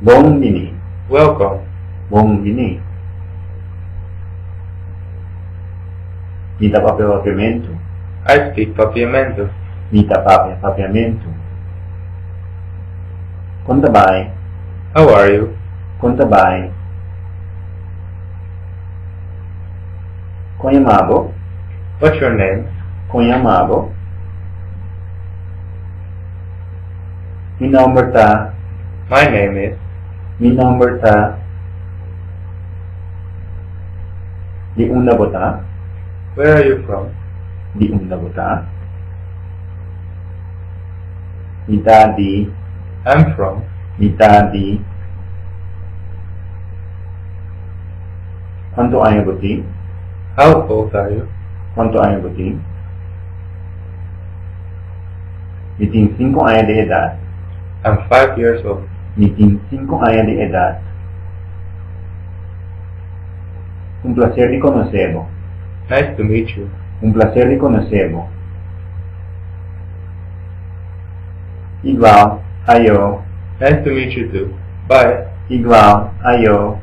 Bonini. Welcome. Bonini. Mita papiamento. I speak Papiamento. Mita papiamento. Konta bai. How are you? Konta bai. Konhamabo. What's your name? Konhamabo. Mi nombre ta. My name is. Mi nombre ta. Di una bota. Where are you from? Di una bota. Mita di. I'm from. Mita di. Quanto hai avuti? How old are you? Quanto hai avuti? Mi tin 5 anni di edat. I'm 5 years old. Mi tin 5 anni di edat. Un placer di conocerlo. Nice to meet you. Un placer di conocerlo. Igual, ayo. Nice to meet you too. Bye. Igual, ayo.